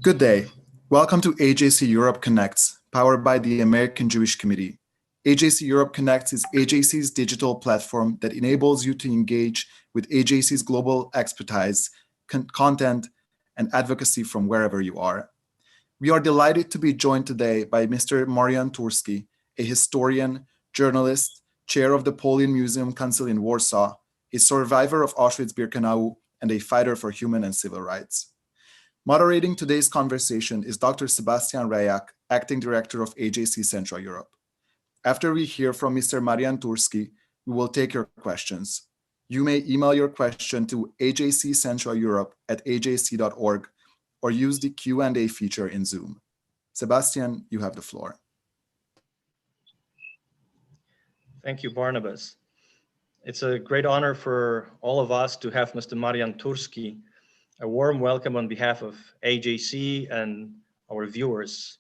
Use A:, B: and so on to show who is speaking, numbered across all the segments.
A: Good day. Welcome to AJC Europe Connects, powered by the American Jewish Committee. AJC Europe Connects is AJC's digital platform that enables you to engage with AJC's global expertise, content, and advocacy from wherever you are. We are delighted to be joined today by Mr. Marian Turski, a historian, journalist, chair of the Polish Museum Council in Warsaw, a survivor of Auschwitz-Birkenau, and a fighter for human and civil rights. Moderating today's conversation is Dr. Sebastian Rejak, Acting Director of AJC Central Europe. After we hear from Mr. Marian Turski, we will take your questions. You may email your question to ajccentraleurope@ajc.org or use the Q&A feature in Zoom. Sebastian, you have the floor.
B: Thank you, Barnabas. It's a great honor for all of us to have Mr. Marian Turski. A warm welcome on behalf of AJC and our viewers.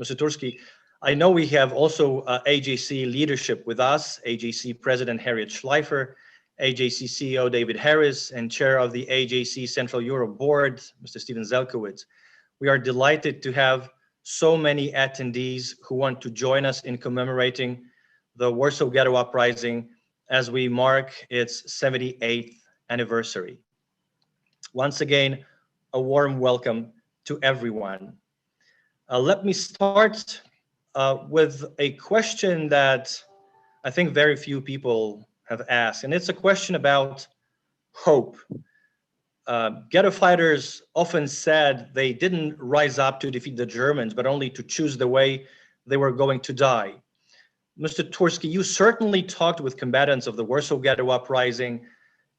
B: Mr. Turski, I know we have also AJC leadership with us, AJC President Harriet Schleifer, AJC CEO David Harris, and Chair of the AJC Central Europe Board, Mr. Steven Zelkowicz. We are delighted to have so many attendees who want to join us in commemorating the Warsaw Ghetto Uprising as we mark its 78th anniversary. Once again, a warm welcome to everyone. Let me start with a question that I think very few people have asked, and it's a question about hope. Ghetto fighters often said they didn't rise up to defeat the Germans, but only to choose the way they were going to die. Mr. Turski, you certainly talked with combatants of the Warsaw Ghetto Uprising.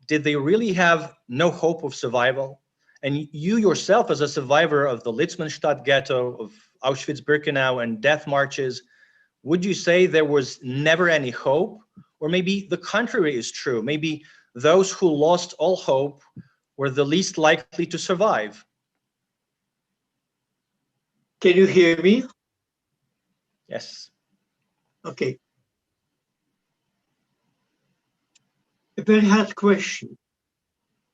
B: Did they really have no hope of survival? And you yourself, as a survivor of the Litzmannstadt ghetto, of Auschwitz-Birkenau and death marches, would you say there was never any hope? Or maybe the contrary is true. Maybe those who lost all hope were the least likely to survive.
C: Can you hear me?
B: Yes.
C: Okay. A very hard question,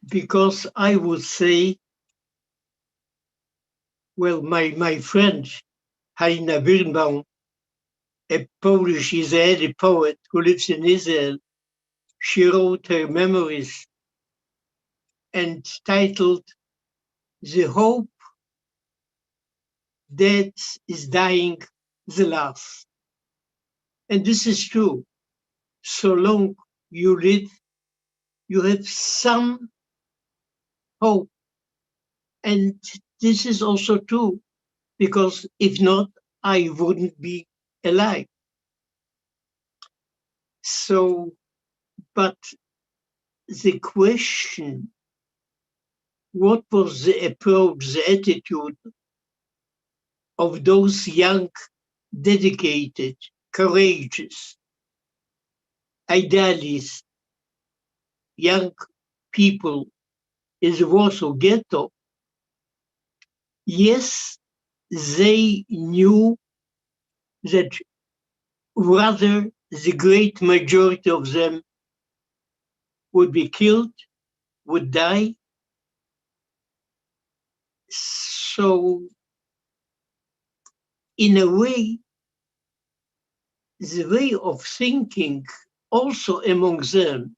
C: because I would say, well, my friend, Halina Birnbaum, a Polish Israeli poet who lives in Israel, she wrote her memoirs and titled "The Hope That is Dying the Last." And this is true. So long you live, you have some hope. And this is also true, because if not, I wouldn't be alive. So, but the question, what was the approach, the attitude of those young, dedicated, courageous, idealists, young people in the Warsaw Ghetto? Yes, they knew that rather the great majority of them would be killed, would die. So, in a way, the way of thinking also among them,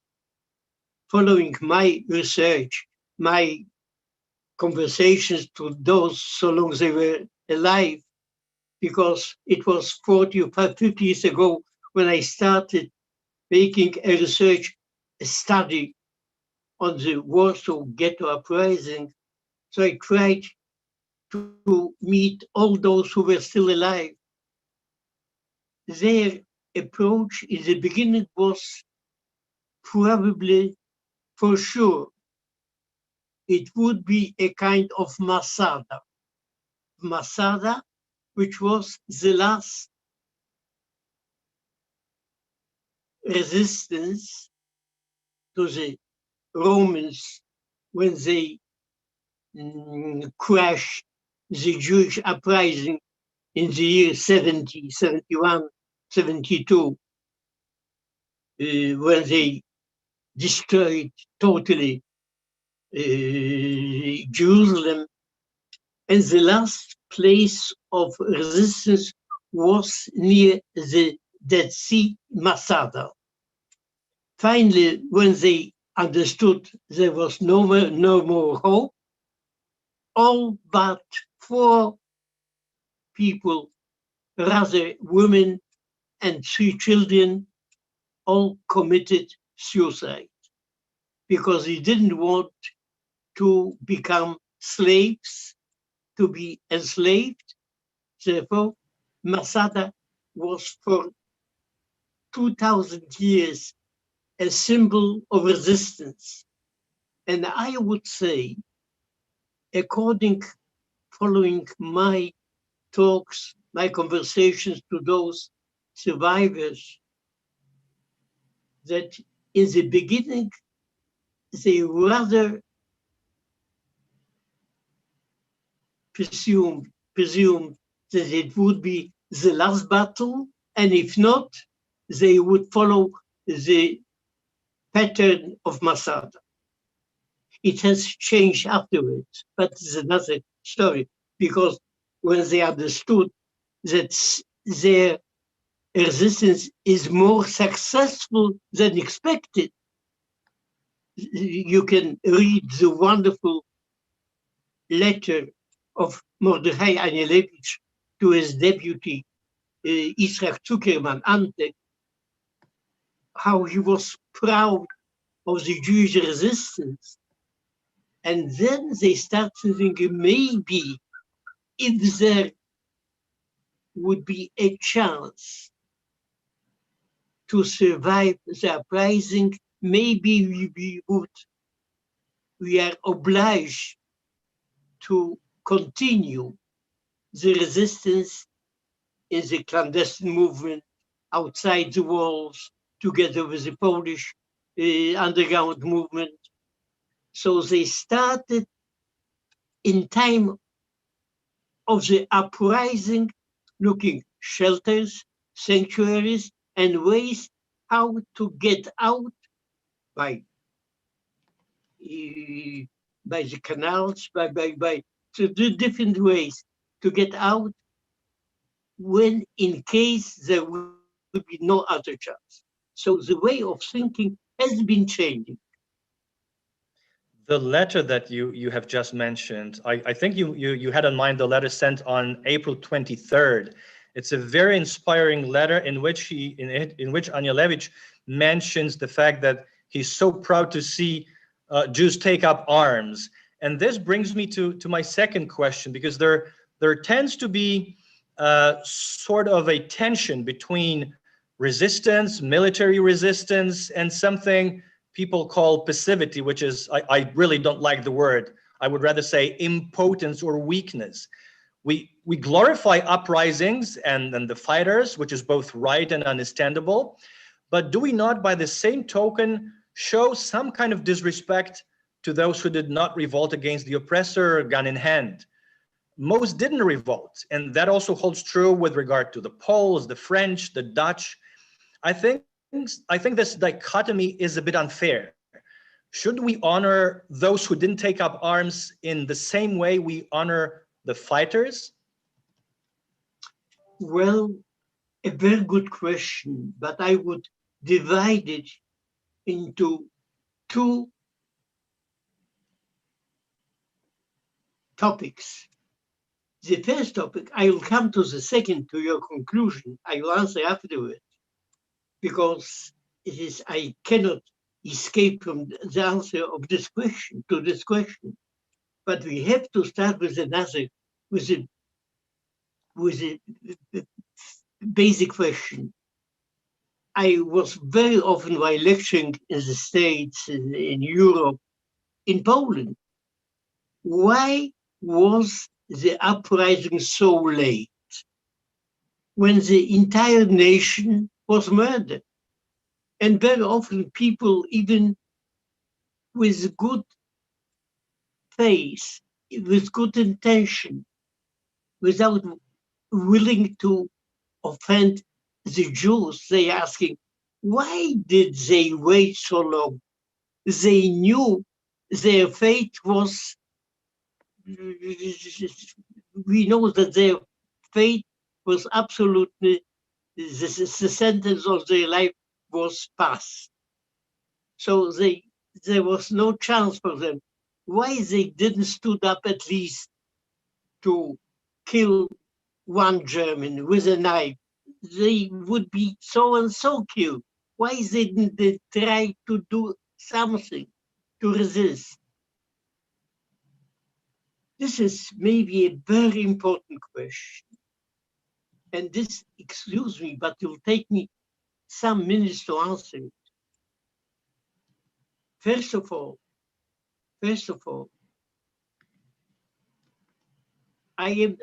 C: following my research, my conversations to those so long they were alive, because it was 40 or 50 years ago when I started making a research, a study on the Warsaw Ghetto Uprising. So I tried to meet all those who were still alive. Their approach in the beginning was probably, for sure, it would be a kind of Masada. Masada, which was the last resistance to the Romans when they crashed the Jewish uprising in the year 70, 71, 72, when they destroyed totally Jerusalem. and the last place of resistance was near the Dead Sea, Masada. Finally, when they understood there was no more hope, all but 4 people, rather women and 3 children, all committed suicide because they didn't want to become slaves, to be enslaved. Therefore, Masada was for 2,000 years a symbol of resistance. And I would say, following my talks, my conversations to those survivors, that in the beginning, they rather presumed that it would be the last battle, and if not, they would follow the pattern of Masada. It has changed afterwards, but it's another story, because when they understood that their resistance is more successful than expected, you can read the wonderful letter of Mordechai Anielewicz to his deputy, Yitzhak Zuckerman, Ante, how he was proud of the Jewish resistance. And then they start thinking, maybe if there would be a chance to survive the uprising, maybe we are obliged to continue the resistance in the clandestine movement outside the walls, together with the Polish underground movement. So they started in time of the uprising, looking shelters, sanctuaries, and ways how to get out by the canals, by the different ways to get out when in case there will be no other chance. So the way of thinking has been changing.
B: The letter that you have just mentioned, I think you had in mind the letter sent on April 23rd. It's a very inspiring letter in which Anielewicz mentions the fact that he's so proud to see Jews take up arms. And this brings me to my second question, because there tends to be sort of a tension between resistance, military resistance, and something people call passivity, which is, I really don't like the word. I would rather say impotence or weakness. We glorify uprisings and the fighters, which is both right and understandable. But do we not, by the same token, show some kind of disrespect to those who did not revolt against the oppressor, gun in hand? Most didn't revolt, and that also holds true with regard to the Poles, the French, the Dutch. I think this dichotomy is a bit unfair. Should we honor those who didn't take up arms in the same way we honor the fighters?
C: Well, a very good question, but I would divide it into 2 topics. The first topic, I will come to the second, to your conclusion. I will answer afterwards, because I cannot escape from the answer of this question, to this question. But we have to start with a basic question. I was very often, while lecturing in the States, in Europe, in Poland, why was the uprising so late when the entire nation was murdered? And very often people, even with good faith, with good intention, without willing to offend the Jews, they asking, why did they wait so long? They knew their fate was we know that their fate was absolutely, the sentence of their life was passed. So there was no chance for them. Why they didn't stood up at least to kill one German with a knife? They would be so and so killed. Why didn't they try to do something to resist? This is maybe a very important question. And this, excuse me, but it will take me some minutes to answer it. First of all, I have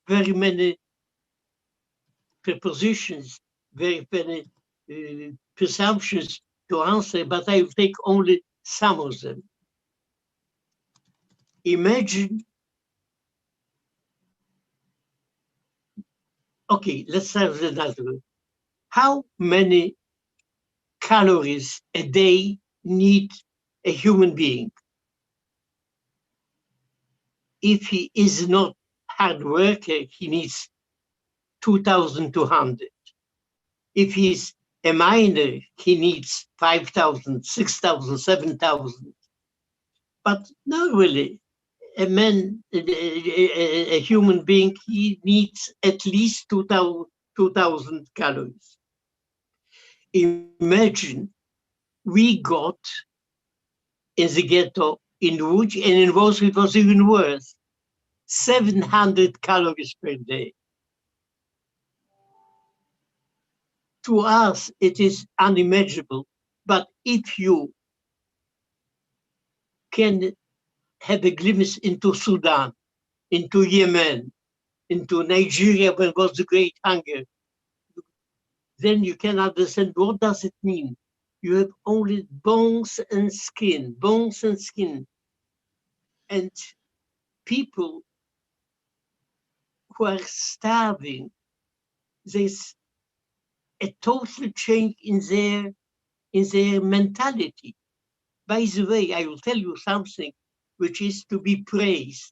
C: very many prepositions, very many presumptions to answer, but I will take only some of them. Imagine, okay, let's start with another one. How many calories a day need a human being? If he is not hard worker, he needs 2,200. If he's a miner, he needs 5,000, 6,000, 7,000. But normally, a man, a human being, he needs at least 2,000 calories. Imagine we got in the ghetto in Łódź, and in Warsaw it was even worse, 700 calories per day. To us, it is unimaginable, but if you can have a glimpse into Sudan, into Yemen, into Nigeria when was the Great Hunger, then you can understand what does it mean. You have only bones and skin, and people who are starving. There's a total change in their mentality. By the way, I will tell you something which is to be praised.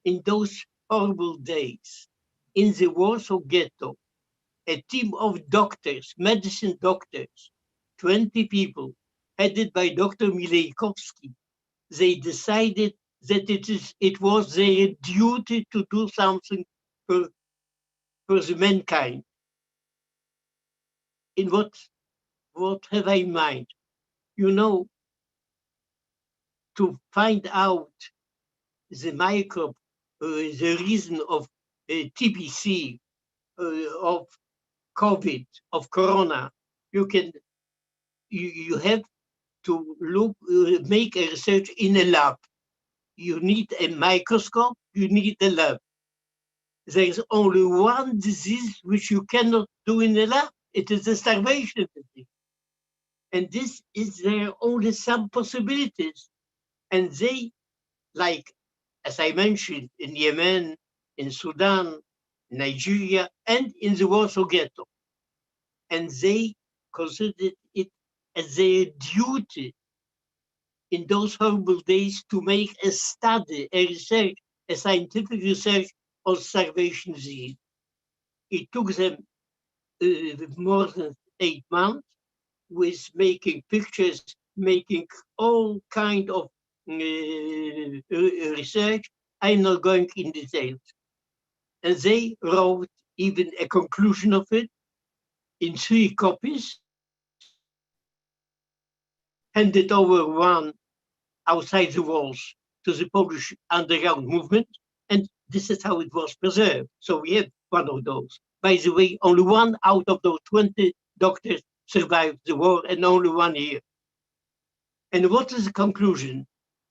C: In those horrible days, in the Warsaw Ghetto, a team of doctors, medicine doctors, 20 people, headed by Dr. Milejkowski, they decided that it was their duty to do something for the mankind. In what have I in mind? You know, to find out the microbe, the reason of TBC, of COVID, of Corona, you have to look, make a research in a lab. You need a microscope, you need a lab. There is only one disease which you cannot do in a lab. It is the starvation disease. And this is there only some possibilities. And they, like, as I mentioned, in Yemen, in Sudan, Nigeria, and in the Warsaw Ghetto. And they considered it as their duty in those horrible days to make a study, a research, a scientific research on starvation disease. It took them more than 8 months with making pictures, making all kind of research. I'm not going in details. And they wrote even a conclusion of it in 3 copies, handed over one outside the walls to the Polish underground movement, and this is how it was preserved. So we have one of those. By the way, only one out of those 20 doctors survived the war, and only 1 year. And what is the conclusion?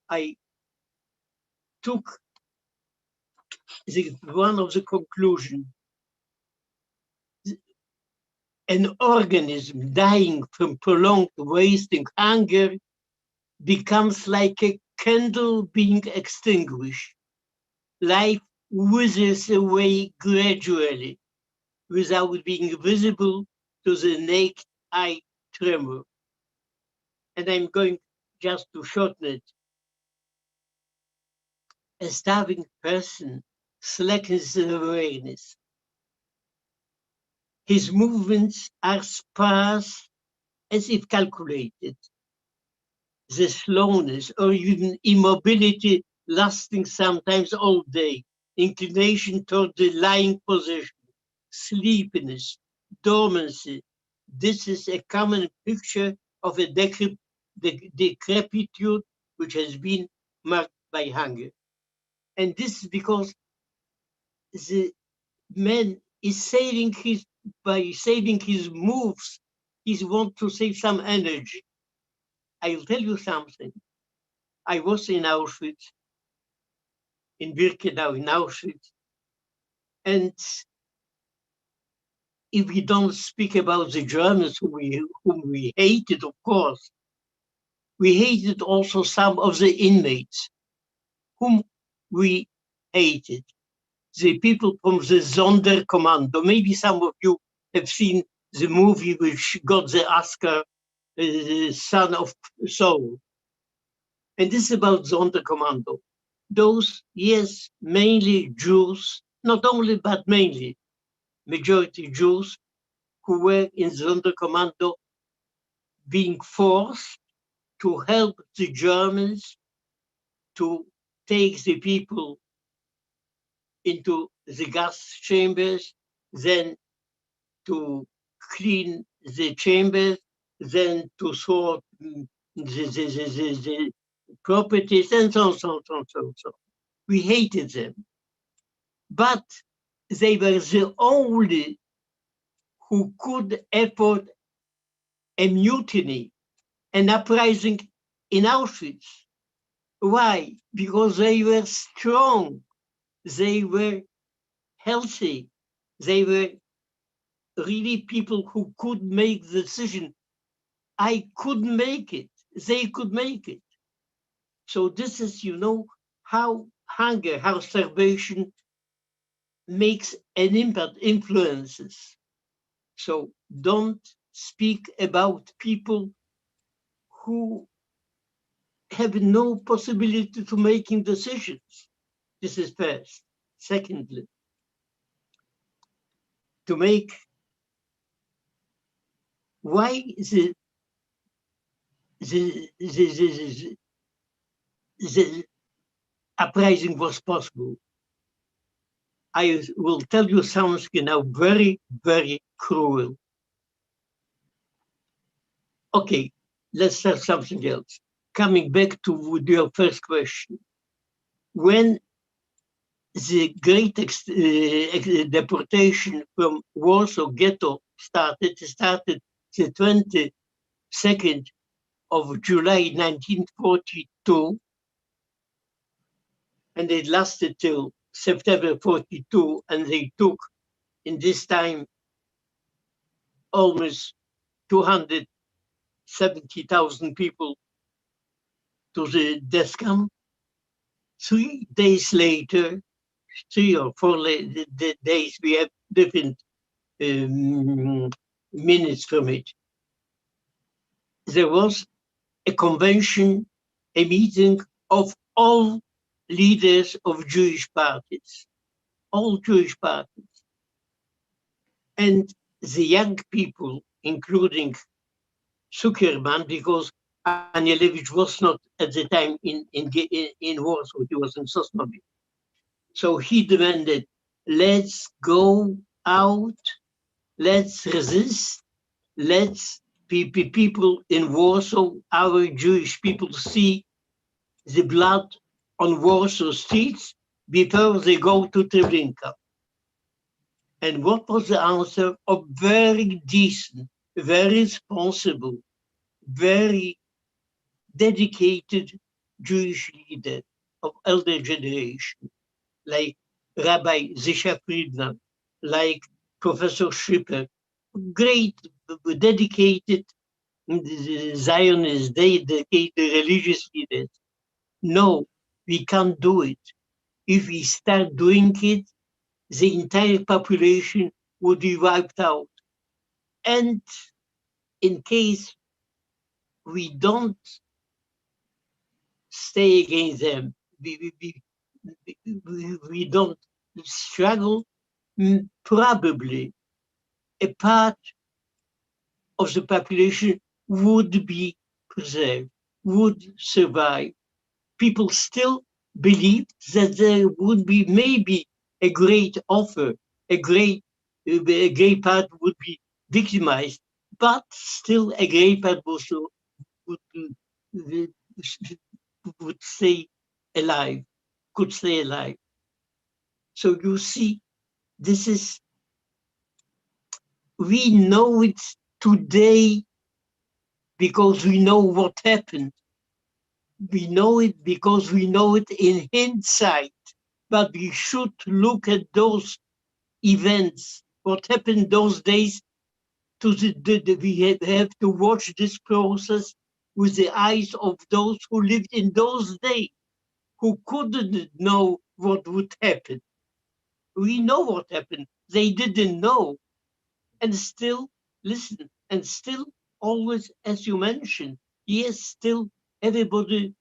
C: I took one of the conclusions. An organism dying from prolonged wasting hunger becomes like a candle being extinguished. Life withers away gradually without being visible to the naked eye tremor. And I'm going just to shorten it, a starving person slackens in awareness. His movements are sparse, as if calculated. The slowness or even immobility lasting sometimes all day, inclination toward the lying position, sleepiness, dormancy. This is a common picture of a decrepitude which has been marked by hunger. And this is because the man is by saving his moves, he wants to save some energy. I'll tell you something. I was in Auschwitz, in Birkenau, in Auschwitz, and if we don't speak about the Germans whom we hated, of course, we hated also some of the inmates whom we hated. The people from the Sonderkommando. Maybe some of you have seen the movie which got the Oscar, Son of Soul. And this is about Sonderkommando. Those, yes, mainly Jews, not only, but mainly, majority Jews who were in Sonderkommando being forced to help the Germans to take the people into the gas chambers, then to clean the chambers, then to sort the properties, and so on. We hated them. But they were the only who could afford a mutiny, an uprising in Auschwitz. Why? Because they were strong, they were healthy, they were really people who could make the decision. I couldn't make it, they could make it. So this is, how hunger, how starvation makes an impact, influences. So don't speak about people who have no possibility to making decisions. This is first. Secondly, to make why the uprising was possible. I will tell you something now very, very cruel. Okay, let's start something else. Coming back to your first question. When the great deportation from Warsaw Ghetto started the 22nd of July 1942, and it lasted till September 42, and they took in this time almost 270,000 people to the death camp. 3 days later, 3 or 4 days, we have different minutes from it. There was a convention, a meeting of all leaders of Jewish parties, all Jewish parties. And the young people, including Zuckerman, because Anielewicz was not at the time in Warsaw, he was in Sosnowiec. So he demanded, let's go out, let's resist, let's people in Warsaw, our Jewish people, see the blood on Warsaw streets before they go to Treblinka. And what was the answer of very decent, very responsible, very dedicated Jewish leader of elder generation, like Rabbi Zisha Friedman, like Professor Schipper, great, dedicated Zionists, dedicated religious leaders. No, we can't do it. If we start doing it, the entire population would be wiped out. And in case we don't stay against them. We don't struggle. Probably a part of the population would be preserved, would survive. People still believe that there would be maybe a great offer, a great part would be victimized, but still a great part also would stay alive, could stay alive. So you see, this is, we know it today because we know what happened. We know it because we know it in hindsight, but we should look at those events, what happened those days, we have to watch this process with the eyes of those who lived in those days, who couldn't know what would happen. We know what happened. They didn't know. And still, listen, and still always, as you mentioned, yes, still everybody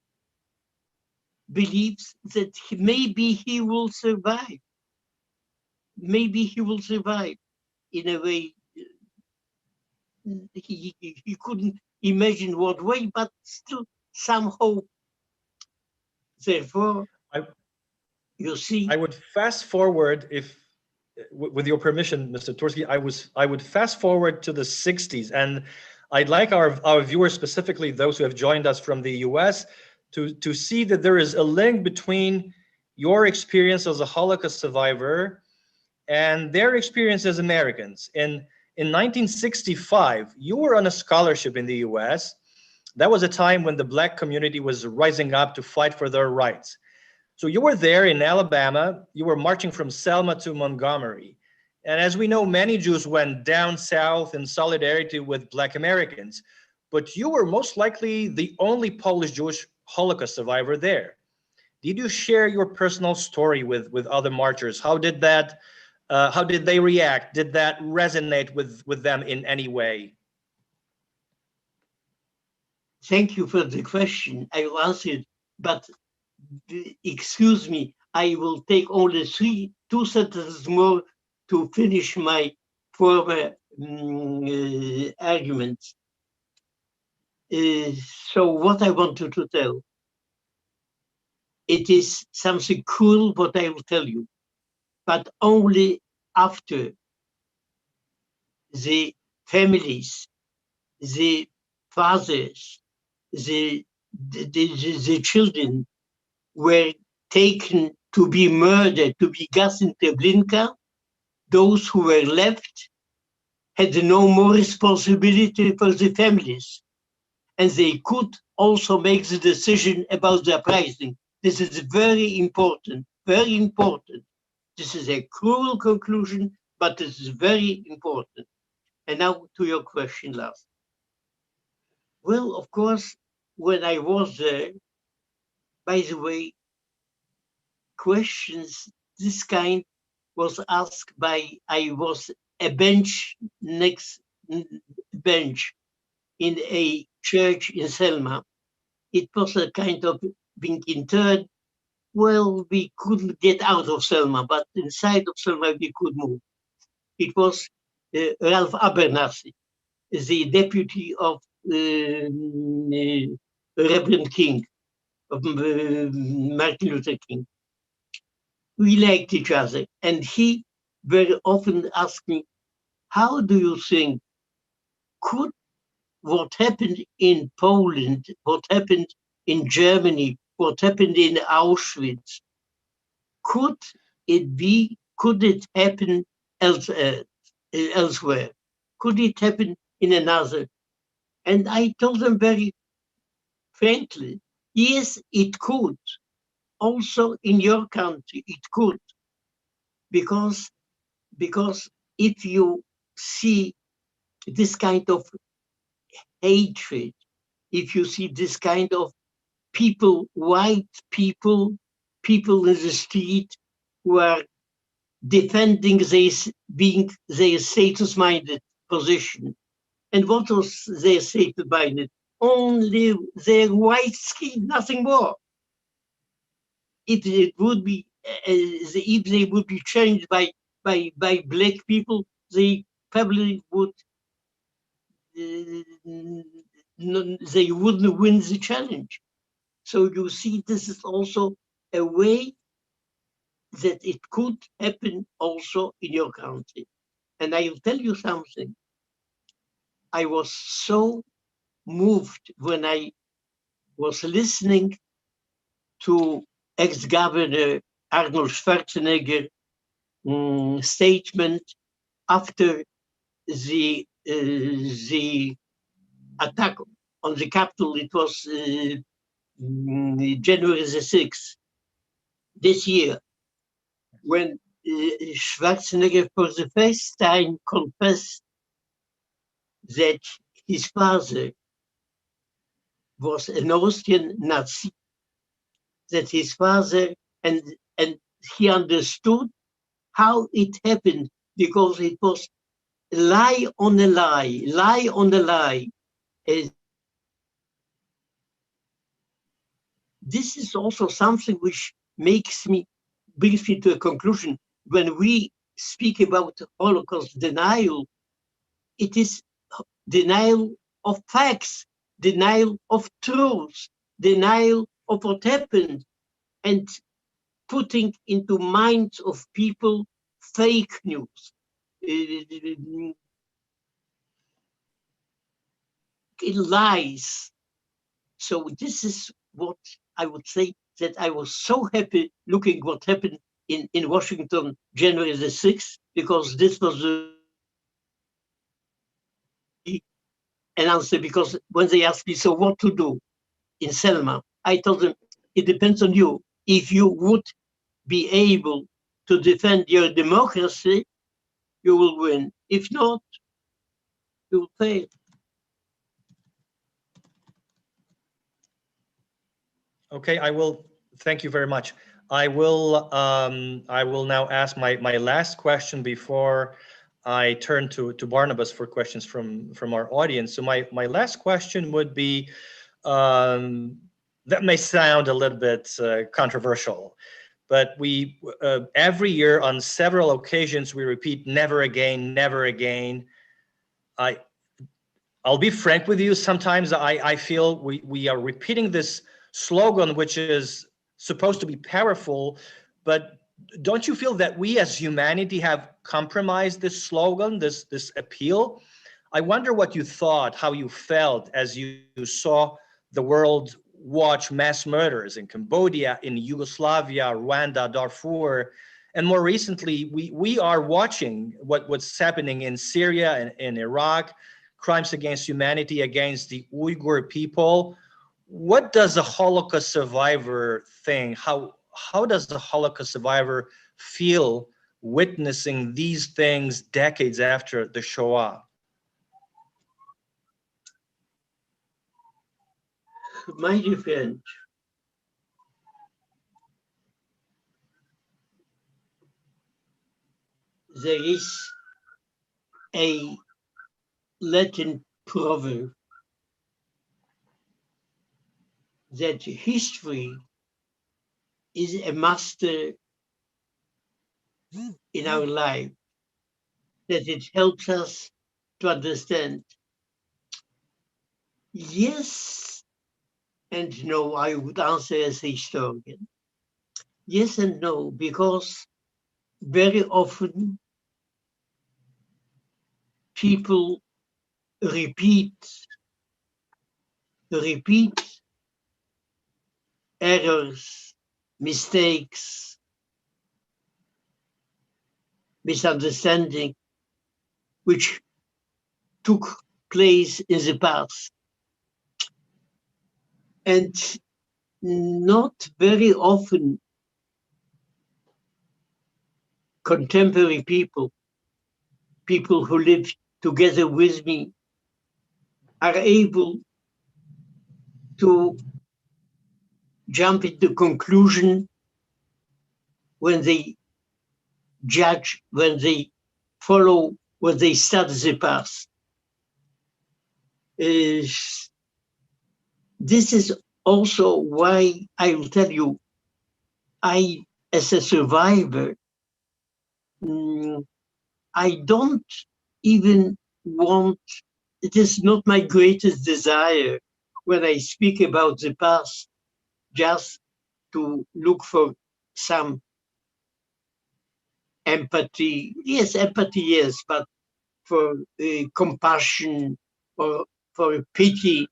C: believes that maybe he will survive. Maybe he will survive in a way he couldn't imagine what way, but still some hope. Therefore, you see,
B: I would fast forward, if with your permission, Mr. Turski, I would fast forward to the 60s, and I'd like our viewers, specifically those who have joined us from the US, to see that there is a link between your experience as a Holocaust survivor and their experience as Americans. In 1965, you were on a scholarship in the US. That was a time when the Black community was rising up to fight for their rights. So you were there in Alabama, you were marching from Selma to Montgomery. And as we know, many Jews went down south in solidarity with Black Americans, but you were most likely the only Polish Jewish Holocaust survivor there. Did you share your personal story with other marchers? How did they react? Did that resonate with them in any way?
C: Thank you for the question. I will answer it, but excuse me, I will take only two sentences more to finish my former arguments. So what I wanted to tell, it is something cruel what I will tell you, but only after the families, the fathers, the children were taken to be murdered, to be gas in Treblinka, those who were left had no more responsibility for the families. And they could also make the decision about the uprising. This is very important, very important. This is a cruel conclusion, but this is very important. And now to your question, Lars. Well, of course, when I was there, by the way, questions this kind was asked I was a bench next bench in a church in Selma. It was a kind of being interred. Well, we couldn't get out of Selma, but inside of Selma we could move. It was Ralph Abernathy, the deputy of Reverend King, of Martin Luther King. We liked each other, and he very often asked me, how do you think could what happened in Poland, what happened in Germany, what happened in Auschwitz, could it happen elsewhere? Could it happen in another? And I told them very frankly, yes, it could. Also in your country, it could. Because if you see this kind of hatred, if you see this kind of people, white people in the street who are defending their status-minded position. And what was their status-minded? only their white skin, nothing more. It would be, if they would be changed by black people, they probably would, they wouldn't win the challenge. So you see, this is also a way that it could happen also in your country. And I'll tell you something. I was so moved when I was listening to ex-governor Arnold Schwarzenegger statement after the attack on the Capitol. It was January the 6th this year, when Schwarzenegger for the first time confessed that his father was an Austrian Nazi, that his father, and he understood how it happened, because it was lie on a lie, lie on a lie. This is also something which brings me to a conclusion. When we speak about Holocaust denial, it is denial of facts, denial of truth, denial of what happened, and putting into minds of people fake news, lies. So this is what I would say, that I was so happy looking what happened in Washington, January the 6th, because this was an answer. Because when they asked me, so what to do in Selma, I told them, it depends on you. If you would be able to defend your democracy, you will win. If not, you will fail.
B: Okay, I will. Thank you very much. I will now ask my last question before I turn to Barnabas for questions from our audience. So my last question would be, that may sound a little bit controversial, but we every year on several occasions we repeat "never again, never again." I'll be frank with you. Sometimes I feel we are repeating this slogan, which is supposed to be powerful, but don't you feel that we as humanity have compromised this slogan, this appeal? I wonder what you thought, how you felt as you saw the world watch mass murders in Cambodia, in Yugoslavia, Rwanda, Darfur, and more recently, we are watching what's happening in Syria and in Iraq, crimes against humanity against the Uyghur people. What does a Holocaust survivor think? How does the Holocaust survivor feel witnessing these things decades after the Shoah?
C: My dear friend, there is a Latin proverb that history is a master in our life, that it helps us to understand. Yes and no, I would answer as a historian. Yes and no, because very often people repeat errors, mistakes, misunderstanding, which took place in the past. And not very often contemporary people who live together with me, are able to jump into conclusion when they judge, when they follow, when they study the past. This is also why I will tell you, I, as a survivor, I don't even want, it is not my greatest desire when I speak about the past, just to look for some empathy. Yes, empathy, yes, but for compassion or for pity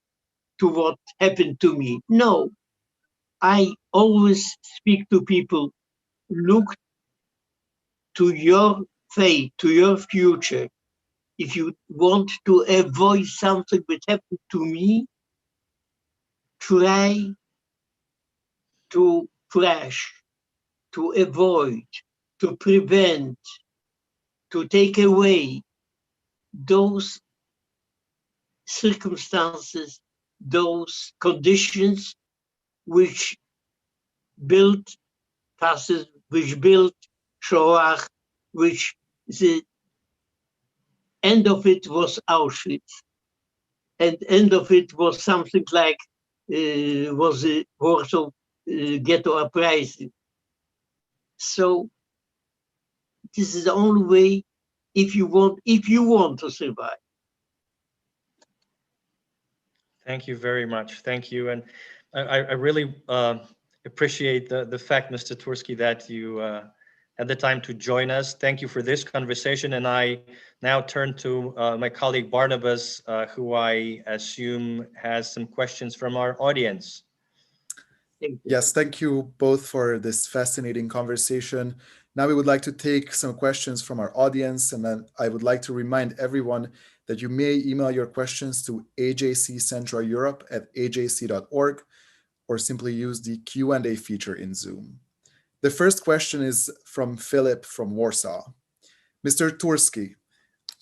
C: to what happened to me. No, I always speak to people, look to your fate, to your future. If you want to avoid something that happened to me, try to flash, to avoid, to prevent, to take away those circumstances, those conditions which built fascism, which built Shoah, which the end of it was Auschwitz, and end of it was something like was the Warsaw Ghetto Uprising. So this is the only way if you want to survive.
B: Thank you very much. Thank you. And I really appreciate the fact, Mr. Turski, that you had the time to join us. Thank you for this conversation. And I now turn to my colleague Barnabas, who I assume has some questions from our audience.
A: Yes, thank you both for this fascinating conversation. Now we would like to take some questions from our audience, and then I would like to remind everyone that you may email your questions to ajccentraleurope@ajc.org or simply use the Q&A feature in Zoom. The first question is from Philip from Warsaw. Mr. Turski,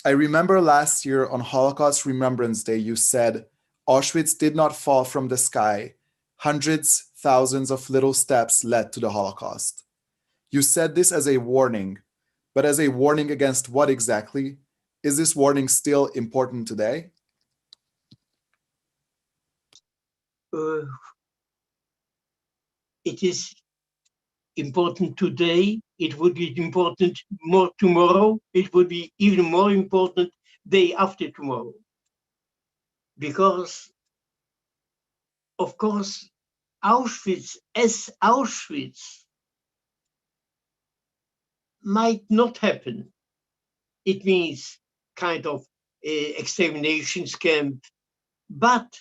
A: I remember last year on Holocaust Remembrance Day, you said, Auschwitz did not fall from the sky. Hundreds, thousands of little steps led to the Holocaust. You said this as a warning, but as a warning against what exactly? Is this warning still important today?
C: It is important today. It would be important more tomorrow. It would be even more important day after tomorrow. Because, of course, Auschwitz as Auschwitz might not happen. It means kind of extermination camp. But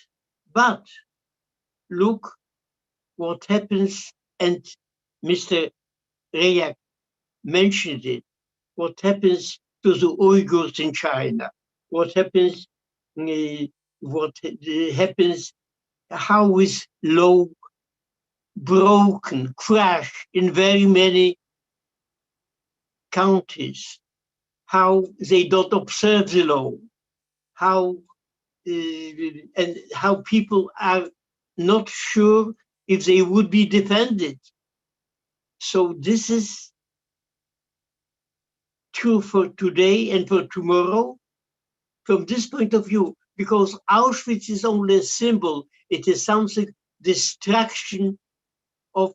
C: look what happens, and Mr. Rejak mentioned it, what happens to the Uyghurs in China, what happens, how is law broken, crashed in very many countries, how they don't observe the law, how and how people are not sure if they would be defended. So this is true for today and for tomorrow from this point of view, because Auschwitz is only a symbol. It is something, destruction of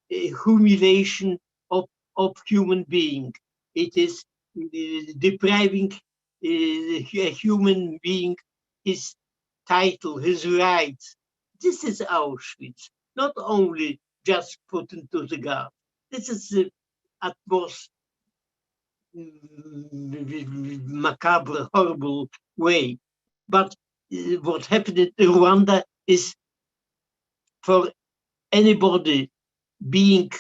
C: humiliation of human being. It is depriving a human being his title, his rights. This is Auschwitz, not only just put into the ground. This is the most macabre, horrible way. But what happened in Rwanda is, for anybody being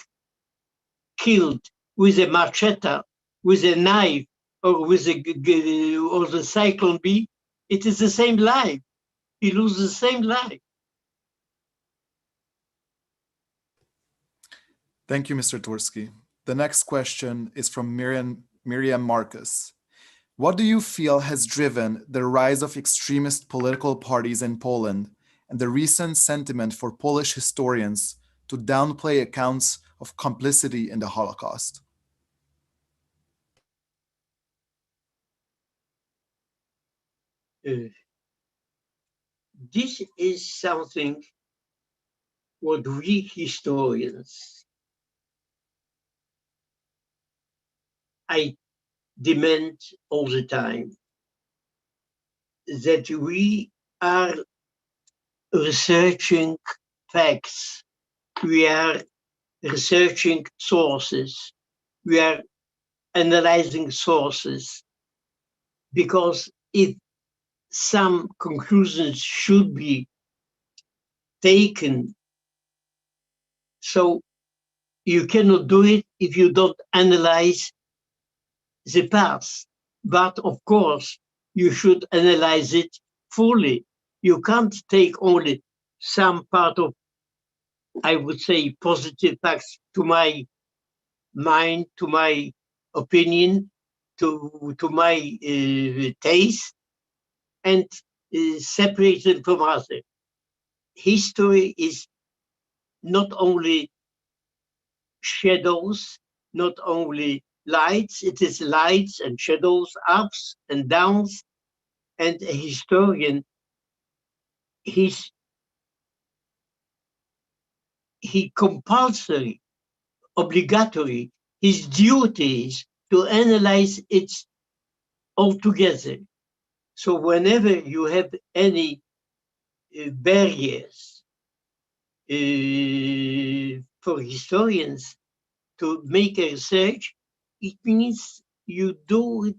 C: killed with a machete, with a knife, or with the cyclone B, it is the same life. He loses the same life.
A: Thank you, Mr. Turski. The next question is from Miriam Marcus. What do you feel has driven the rise of extremist political parties in Poland and the recent sentiment for Polish historians to downplay accounts of complicity in the Holocaust?
C: This is something what we historians, I demand all the time, that we are researching facts, we are researching sources, we are analyzing sources, because if some conclusions should be taken, so you cannot do it if you don't analyze the past. But of course, you should analyze it fully. You can't take only some part of, I would say, positive facts to my mind, to my opinion, to my taste, and separate them from others. History is not only shadows, not only lights, it is lights and shadows, ups and downs, and a historian, he compulsory, obligatory, his duty is to analyze it altogether. So whenever you have any barriers for historians to make a research, it means you do it,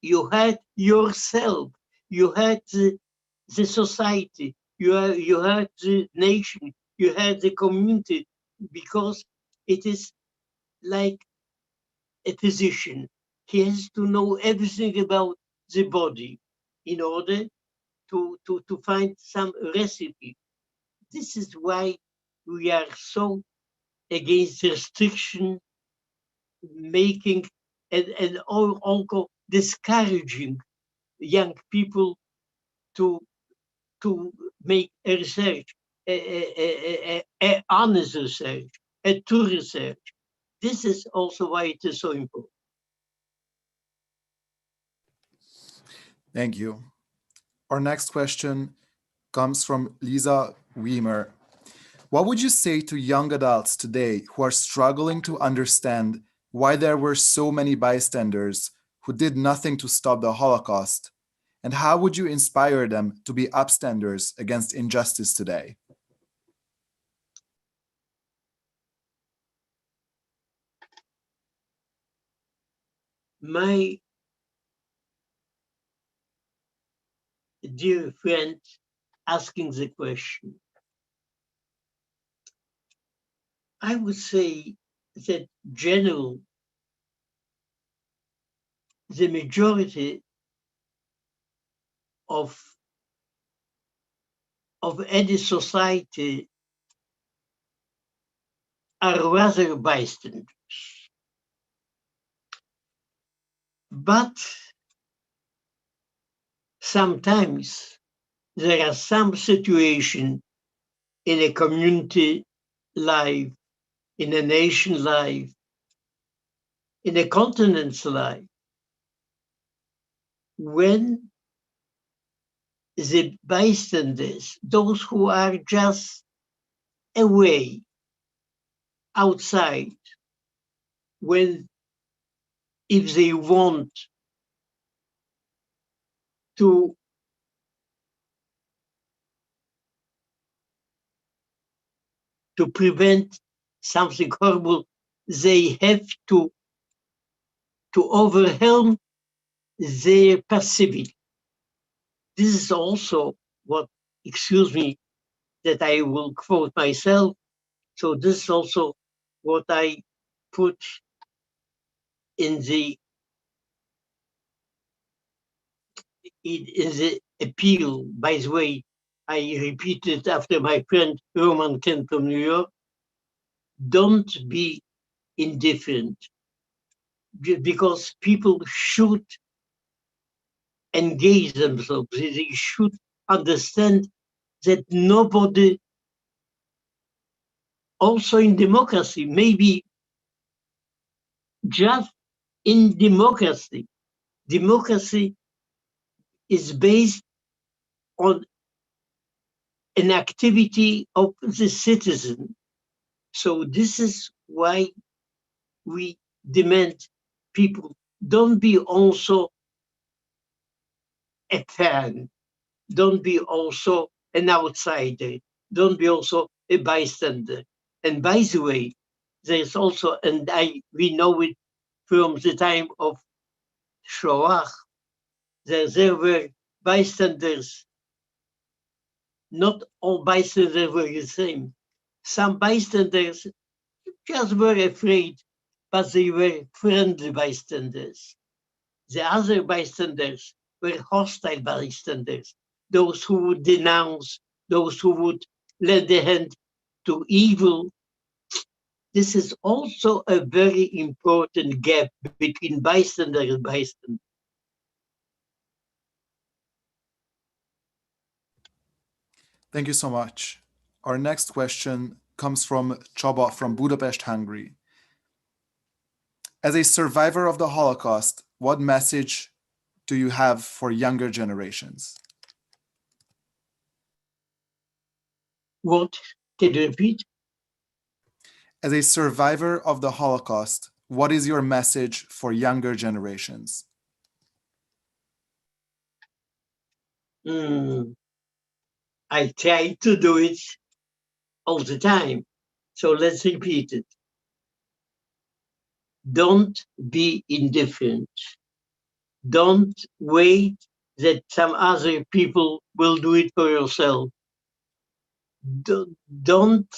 C: you had yourself, you had the society, you had the nation, you had the community, because it is like a physician. He has to know everything about the body in order to find some recipe. This is why we are so against restriction, making and also discouraging young people to make a research, a honest research, a true research. This is also why it is so important.
A: Thank you. Our next question comes from Lisa Weimer. What would you say to young adults today who are struggling to understand why there were so many bystanders who did nothing to stop the Holocaust? And how would you inspire them to be upstanders against injustice today?
C: My dear friend asking the question, I would say that the majority of any society are rather bystanders. But sometimes there are some situations in a community life, in a nation life, in a continent's life, when the bystanders, those who are just away, outside, when if they want to prevent something horrible, they have to overwhelm their passivity. This is also what, excuse me, that I will quote myself. So this is also what I put in the appeal. By the way, I repeat it after my friend Roman Kent from New York. Don't be indifferent, because people should engage themselves. They should understand that nobody, also in democracy, maybe just in democracy is based on an activity of the citizen. So this is why we demand people don't be also a fan, don't be also an outsider, don't be also a bystander. And by the way, there's also, and we know it from the time of Shoah, there were bystanders. Not all bystanders were the same. Some bystanders just were afraid, but they were friendly bystanders. The other bystanders were hostile bystanders, those who would denounce, those who would lend a hand to evil. This is also a very important gap between bystander and bystander.
A: Thank you so much. Our next question comes from Csaba from Budapest, Hungary. As a survivor of the Holocaust, what message do you have for younger generations?
C: What? Can you repeat?
A: As a survivor of the Holocaust, what is your message for younger generations?
C: I try to do it all the time. So let's repeat it. Don't be indifferent. Don't wait that some other people will do it for yourself. Don't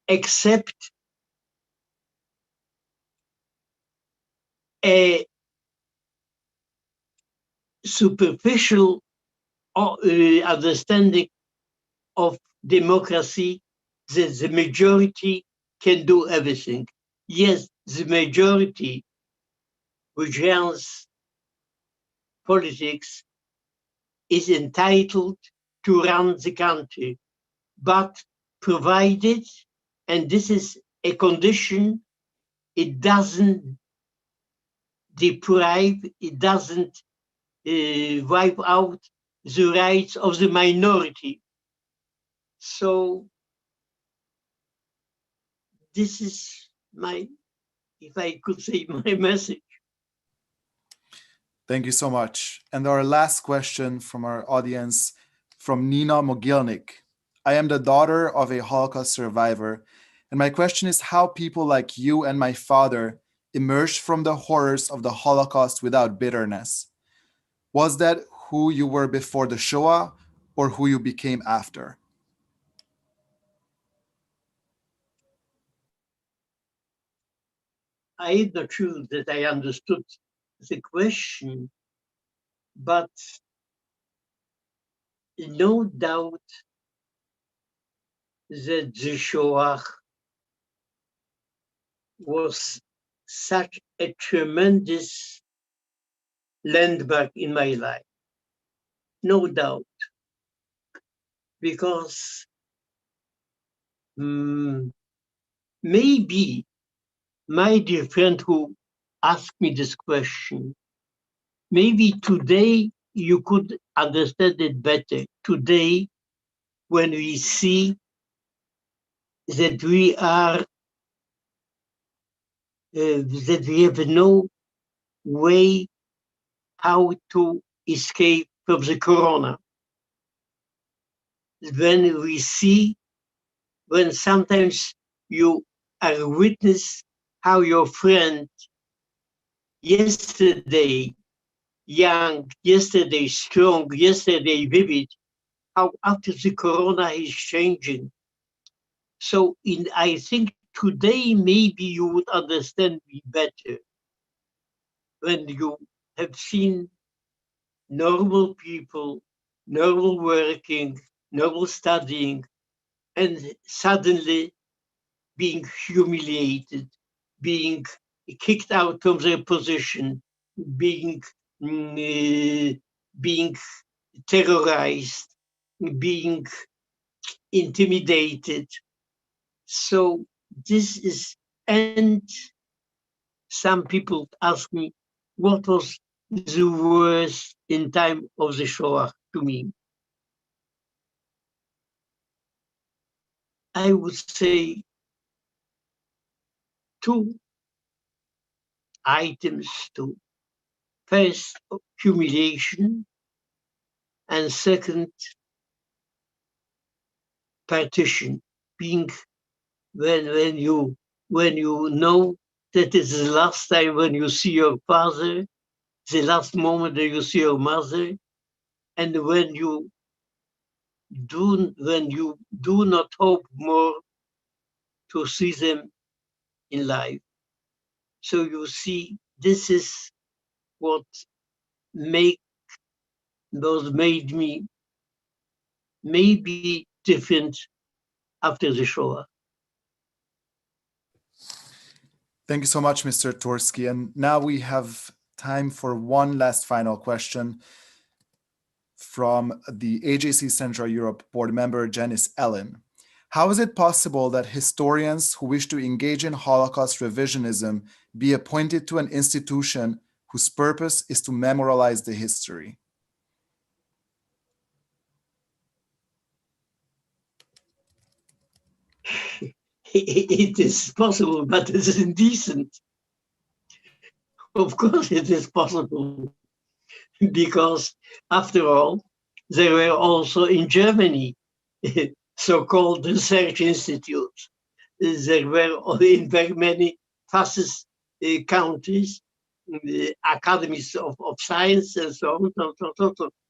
C: accept a superficial understanding of democracy that the majority can do everything. Yes, the majority which runs politics is entitled to run the country, but provided, and this is a condition, it doesn't deprive, it doesn't wipe out the rights of the minority. So this is my, if I could say, my message.
A: Thank you so much. And our last question from our audience, from Nina Mogilnik. I am the daughter of a Holocaust survivor, and my question is how people like you and my father emerged from the horrors of the Holocaust without bitterness. Was that who you were before the Shoah or who you became after?
C: I'm not sure that I understood the question, but no doubt that the Shoah was such a tremendous landmark in my life. No doubt. Because maybe my dear friend who asked me this question, maybe today you could understand it better. Today, when we see that we are, that we have no way how to escape from the corona. When we see, when sometimes you are witness how your friend yesterday young, yesterday strong, yesterday vivid, how after the corona is changing. So I think today maybe you would understand me better when you have seen normal people, normal working, normal studying, and suddenly being humiliated, being kicked out of their position, being terrorized, being intimidated. So this is, and some people ask me, what was the worst in time of the Shoah to me? I would say, two items to first humiliation, and second partition, being when you know that it's the last time when you see your father, the last moment that you see your mother, and when you do not hope more to see them in life. So you see, this is what made me maybe different after the Shoah.
A: Thank you so much, Mr. Turski. And now we have time for one last final question from the AJC Central Europe board member, Janice Ellen. How is it possible that historians who wish to engage in Holocaust revisionism be appointed to an institution whose purpose is to memorialize the history?
C: It is possible, but it is indecent. Of course it is possible, because after all, there were also in Germany so-called research institutes. There were in very many fascist countries, academies of science and so on.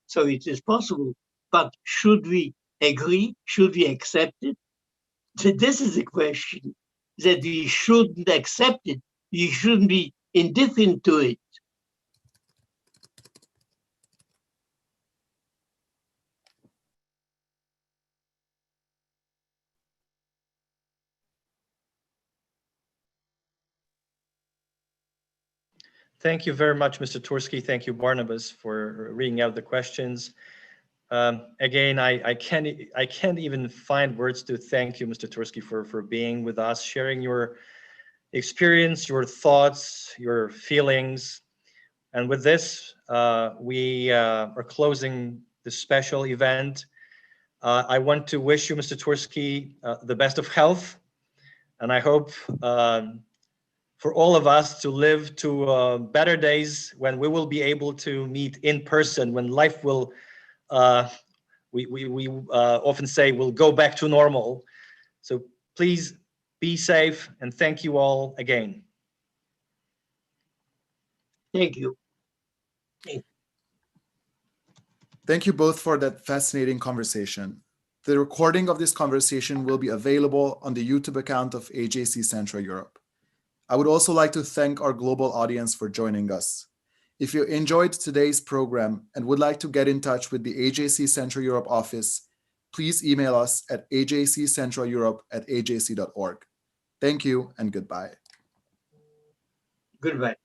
C: So it is possible. But should we agree? Should we accept it? This is the question, that we shouldn't accept it. We shouldn't be indifferent to it.
B: Thank you very much, Mr. Turski. Thank you, Barnabas, for reading out the questions. Again, I can't even find words to thank you, Mr. Turski, for being with us, sharing your experience, your thoughts, your feelings. And with this, we are closing this special event. I want to wish you, Mr. Turski, the best of health. And I hope for all of us to live to better days when we will be able to meet in person, when life will, we often say, will go back to normal. So please be safe, and thank you all again.
C: Thank you.
A: Thank you both for that fascinating conversation. The recording of this conversation will be available on the YouTube account of AJC Central Europe. I would also like to thank our global audience for joining us. If you enjoyed today's program and would like to get in touch with the AJC Central Europe office, please email us at ajccentraleurope@ajc.org. Thank you and goodbye.
C: Goodbye.